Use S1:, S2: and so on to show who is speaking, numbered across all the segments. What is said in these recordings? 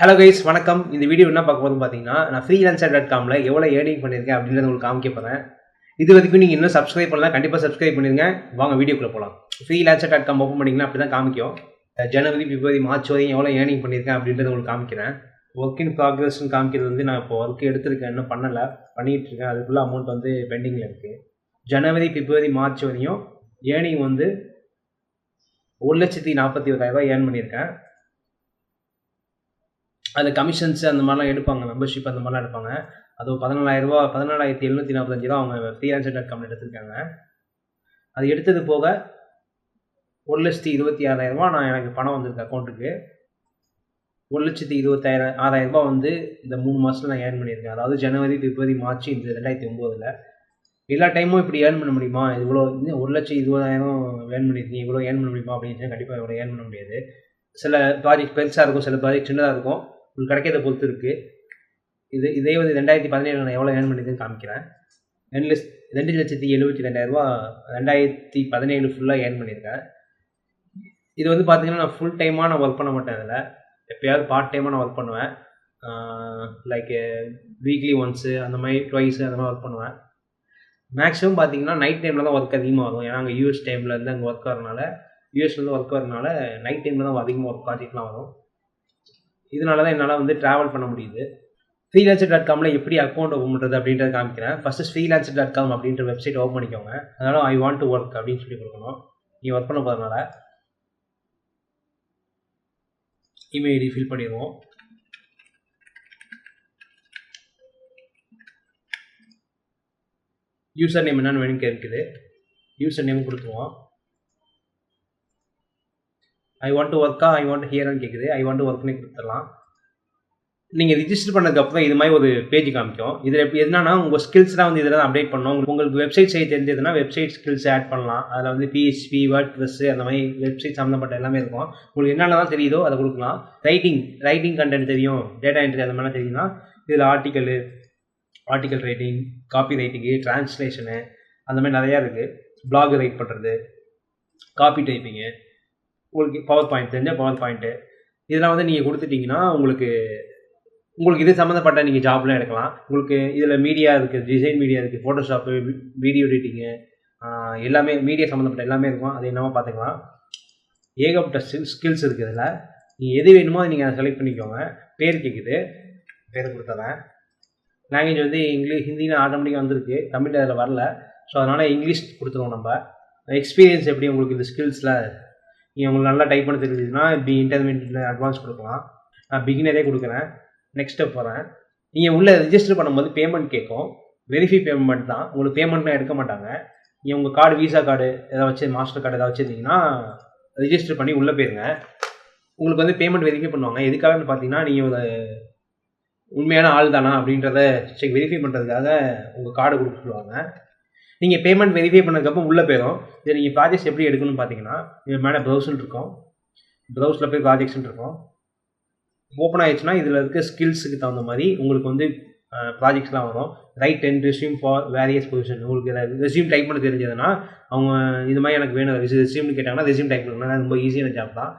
S1: Hello guys, வணக்கம். இந்த video என்ன பார்க்க போதும் பார்த்தீங்கன்னா, நான் freelancer.comல எவ்வளோ ஏர்னிங் பண்ணியிருக்கேன் அப்படின்றத உங்களுக்கு காமிக்க போகிறேன். இது வரைக்கும் நீங்கள் இன்னும் சப்ஸ்கிரைப் பண்ணலாம், கண்டிப்பாக சப்ஸ்கிரைப் பண்ணிடுங்க. வாங்க வீடியோக்குள்ளே போகலாம். freelancer.com ஓப்பன் பண்ணிங்கன்னா அப்படி தான் காமிக்கும். ஜனவரி, பிப்ரவரி, மார்ச் வரையும் எவ்வளோ ஏர்னிங் பண்ணியிருக்கேன் அப்படின்றத உங்களுக்கு காமிக்கிறேன். ஒர்க் இன் ப்ராக்ரஸ்ன்னு காமிக்கிறது வந்து நான் இப்போ ஒர்க் எடுத்திருக்கேன், இன்னும் பண்ணலை, பண்ணிகிட்டு இருக்கேன். அதுக்குள்ளே அமௌண்ட் வந்து பெண்டிங்கில் இருக்குது. ஜனவரி, பிப்ரவரி, மார்ச் வரையும் ஏர்னிங் வந்து 1,41,000 ஏர்ன் பண்ணியிருக்கேன். அதில் கமிஷன்ஸ் அந்த மாதிரிலாம் எடுப்பாங்க, மெம்பர்ஷிப் அந்த மாதிரிலாம் எடுப்பாங்க. அது 14,000 14,745 அவங்க freelancer.com எடுத்திருக்காங்க. அது எடுத்தது போக 1,26,000 நான் எனக்கு பணம் வந்திருக்கு அக்கௌண்ட்டுக்கு. 1,26,000 வந்து இந்த 3 மாதத்தில் நான் ஏர்ன் பண்ணியிருக்கேன். அதாவது ஜனவரி, பிப்ரவரி, மார்ச் இந்த 2009. எல்லா டைமும் இப்படி ஏர்ன் பண்ண முடியுமா? இவ்வளோ 1,20,000 ஏர்ன் பண்ணியிருக்கீங்க, இவ்வளோ ஏர்ன் பண்ண முடியுமா அப்படின்னு கண்டிப்பாக இவ்வளோ ஏர்ன் பண்ண முடியாது. சில ப்ராஜெக்ட் பெருசாக இருக்கும், சில ப்ராஜெக்ட் சின்னதாக இருக்கும். உங்களுக்கு கிடைக்கிறத பொறுத்து இருக்குது. இதே வந்து 2017 நான் எவ்வளோ ஏர்ன் பண்ணியிருக்கேன்னு காமிக்கிறேன். 2,72,000 2017 ஃபுல்லாக ஏர்ன் பண்ணியிருக்கேன். இது வந்து பார்த்தீங்கன்னா நான் ஃபுல் டைமாக நான் ஒர்க் பண்ண மாட்டேன். அதில் எப்போயாவது பார்ட் டைமாக நான் ஒர்க் பண்ணுவேன். லைக் வீக்லி ஒன்ஸு அந்த மாதிரி ட்வைஸு அந்த மாதிரி ஒர்க் பண்ணுவேன். மேக்ஸிமம் பார்த்தீங்கன்னா நைட் டைமில் தான் ஒர்க் அதிகமாக வரும். ஏன்னா அங்கே யூஎஸ் டைம்லேருந்து அங்கே ஒர்க் வரனால யூஎஸ்லேருந்து ஒர்க் வரனால நைட் டைமில் தான் அதிகமாக ஒர்க் ப்ராஜெக்ட்லாம் வரும். இதனால தான் என்னால் வந்து ட்ராவல் பண்ண முடியுது. freelancer.comல எப்படி அக்கௌண்ட் ஓப்பன் பண்ணுறது அப்படின்றத காமிக்கிறேன். ஃபஸ்ட்டு freelancer.com அப்படின்ற வெப்சைட் ஓப்பன் பண்ணிக்கோங்க. அதனால் ஐ வாண்ட் டு ஒர்க் அப்படின்னு சொல்லி கொடுக்கணும். நீங்கள் ஒர்க் பண்ண போகிறதுனால இமெயில் ஐடி ஃபில் பண்ணிடுவோம். யூசர் நேம் என்னென்னு வேணும் கேட்குது. யூசர் நேம் கொடுத்துருவோம். ஐ வாண்ட் டு ஒர்க்கா ஐ வாண்ட் ஹியர்னு கேட்குது. ஐ வாண்ட் டு ஒர்க்னே கொடுத்துடலாம். நீங்கள் ரிஜிஸ்டர் பண்ணதுக்கப்புறம் இது மாதிரி ஒரு பேஜ் காமிக்கும். இதில் எப்படி என்னன்னா உங்கள் ஸ்கில்ஸ்லாம் வந்து இதில் தான் அப்டேட் பண்ணணும். உங்களுக்கு வெப்சைட் செய்ய தெரிஞ்சதுன்னா வெப்சைட் ஸ்கில்ஸ் ஆட் பண்ணலாம். அதில் வந்து PHP, வேர்ட்ப்ரெஸ் அந்த மாதிரி வெப்சைட் சம்மந்தப்பட்ட எல்லாமே இருக்கும். உங்களுக்கு என்னென்னலாம் தெரியுதோ அதை கொடுக்கலாம். ரைட்டிங் கண்டென்ட் தெரியும், டேட்டா என்ட்ரி அந்த மாதிரிலாம் தெரியும்னா இதில் article writing, copy writing, translation அந்த மாதிரி நிறையா இருக்குது. பிளாக் ரைட் பண்ணுறது, காப்பி டைப்பிங்கு, உங்களுக்கு பவர் பாயிண்ட் தெரிஞ்சால் பவர் பாயிண்ட்டு இதெல்லாம் வந்து நீங்கள் கொடுத்துட்டிங்கன்னா உங்களுக்கு இது சம்மந்தப்பட்ட நீங்கள் ஜாப்லாம் எடுக்கலாம். உங்களுக்கு இதில் மீடியா இருக்குது, டிசைன் மீடியா இருக்குது, ஃபோட்டோஷாப்பு, வீடியோ எடிட்டிங்கு எல்லாமே மீடியா சம்மந்தப்பட்ட எல்லாமே இருக்கும். அது என்னவோ பார்த்துக்கலாம். ஏகப்பட்ட ஸ்கில்ஸ் இருக்குது. இதில் நீங்கள் எது வேணுமோ அதை நீங்கள் அதை செலக்ட் பண்ணிக்கோங்க. பேர் கேட்குது, பேர் கொடுத்துறேன். லாங்குவேஜ் வந்து இங்கிலீஷ், ஹிந்தின்னு ஆட்டோமேட்டிக்காக வந்திருக்கு, தமிழ் அதில் வரல. ஸோ அதனால் இங்கிலீஷ் கொடுத்துருவோம். நம்ம எக்ஸ்பீரியன்ஸ் எப்படி உங்களுக்கு இந்த ஸ்கில்ஸில் நீங்கள் உங்களுக்கு நல்லா டைப் பண்ண தெரிஞ்சுதுன்னா இன்டர்மீடியட், அட்வான்ஸ் கொடுக்கலாம். நான் பிகினரே கொடுக்குறேன். நெக்ஸ்ட் ஸ்டெப் போகிறேன். நீங்கள் உள்ளே ரிஜிஸ்டர் பண்ணும்போது பேமெண்ட் கேட்கும். வெரிஃபை பேமெண்ட் தான், உங்களுக்கு பேமெண்ட்லாம் எடுக்க மாட்டாங்க. நீங்கள் உங்கள் கார்டு, விசா கார்டு ஏதாவது வச்சு, மாஸ்டர் கார்டு ஏதாவது வச்சுருந்தீங்கன்னா ரிஜிஸ்டர் பண்ணி உள்ளே போயிருங்க. உங்களுக்கு வந்து பேமெண்ட் வெரிஃபை பண்ணுவாங்க. எதுக்காகன்னு பார்த்தீங்கன்னா நீங்கள் ஒரு உண்மையான ஆள் தானா அப்படின்றத வெரிஃபை பண்ணுறதுக்காக உங்கள் கார்டு கொடுக்க சொல்லுவாங்க. நீங்கள் பேமெண்ட் வெரிஃபை பண்ணதுக்கப்புறம் உள்ளே போயிடும். இதை நீங்கள் ப்ராஜெக்ட்ஸ் எப்படி எடுக்கணும்னு பார்த்தீங்கன்னா இது மேலே ப்ரௌஸ்ன்னு இருக்கும். ப்ரௌஸில் போய் ப்ராஜெக்ட்ஸ்ன்னு இருக்கும். ஓப்பன் ஆகிடுச்சுன்னா இதில் இருக்க ஸ்கில்ஸுக்கு தகுந்த மாதிரி உங்களுக்கு வந்து ப்ராஜெக்ட்ஸ்லாம் வரும். Right 10 resume for various position. உங்களுக்கு ரெஸ்யூம் டைப் பண்ண தெரிஞ்சதுன்னா அவங்க இது மாதிரி எனக்கு வேணும் ரெஸ்யூம்னு கேட்டாங்கன்னா ரெஸ்யூம் டைப் பண்ணலாம். ரொம்ப ஈஸியான ஜாப் தான்.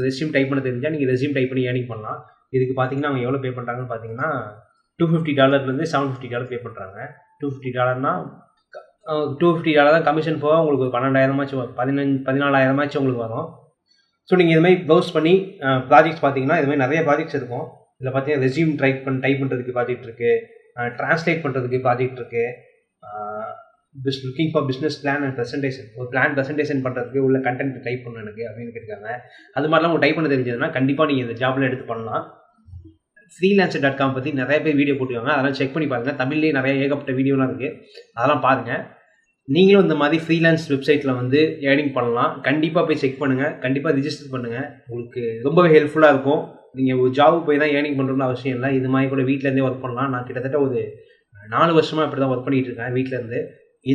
S1: ரெஸ்யூம் டைப் பண்ண தெரிஞ்சால் நீங்கள் ரெஸ்யூம் டைப் பண்ணி ஏர்னிங் பண்ணலாம். இதுக்கு பார்த்தீங்கன்னா அவங்க எவ்வளோ பே பண்ணுறாங்கன்னு பார்த்தீங்கன்னா $250 $750 பே பண்ணுறாங்க. $250 $250 தான் கமிஷன் போக உங்களுக்கு ஒரு 12,000 14,000 உங்களுக்கு வரும். ஸோ நீங்கள் இதுமாதிரி ப்ரௌஸ் பண்ணி ப்ராஜெக்ட்ஸ் பார்த்தீங்கன்னா இது மாதிரி நிறைய ப்ராஜெக்ட்ஸ் இருக்கும். இதில் பார்த்தீங்கன்னா ரெஸ்யூம் டைப் பண்ணுறதுக்கு ப்ராஜெக்ட் இருக்குது, ட்ரான்ஸ்லேட் பண்ணுறதுக்கு ப்ராஜெக்ட் இருக்குது, looking for business plan and presentation, ஒரு பிளான் ப்ரெசன்டேஷன் பண்ணுறதுக்கு உள்ள கண்டென்ட் டைப் பண்ண எனக்கு அப்படின்னு கேட்டிருக்காங்க. அது மாதிரிலாம் உங்களுக்கு டைப் பண்ண தெரிஞ்சதுன்னா கண்டிப்பாக நீங்கள் இந்த ஜாப்பில் எடுத்து பண்ணலாம். freelancer.com பற்றி நிறைய பேர் வீடியோ போட்டுருவாங்க, அதெல்லாம் செக் பண்ணி பாருங்கள். தமிழ்லேயே நிறைய ஏகப்பட்ட வீடியோலாம் இருக்குது, அதெல்லாம் பாருங்கள். நீங்களும் இந்த மாதிரி ஃப்ரீலான்ஸ் வெப்சைட்டில் வந்து ஏர்னிங் பண்ணலாம். கண்டிப்பாக போய் செக் பண்ணுங்கள், கண்டிப்பாக ரிஜிஸ்டர் பண்ணுங்கள். உங்களுக்கு ரொம்பவே ஹெல்ப்ஃபுல்லாக இருக்கும். நீங்கள் ஒரு ஜாபு போய் தான் ஏர்னிங் பண்ணுறதுன்னு அவசியம் இல்லை. இது மாதிரி கூட வீட்டிலேருந்தே ஒர்க் பண்ணலாம். நான் கிட்டத்தட்ட ஒரு 4 வருஷமாக இப்படி தான் ஒர்க் பண்ணிகிட்டு இருக்கேன் வீட்டிலேருந்து.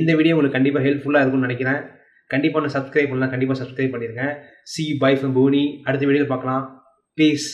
S1: இந்த வீடியோ உங்களுக்கு கண்டிப்பாக ஹெல்ப்ஃபுல்லாக இருக்கும்னு நினைக்கிறேன். கண்டிப்பாக நான் சப்ஸ்கிரைப் பண்ணலாம், கண்டிப்பாக சப்ஸ்கிரைப் பண்ணியிருக்கேன். See you, bye from Bhuvani. அடுத்த வீடியோவில் பார்க்கலாம். பீஸ்.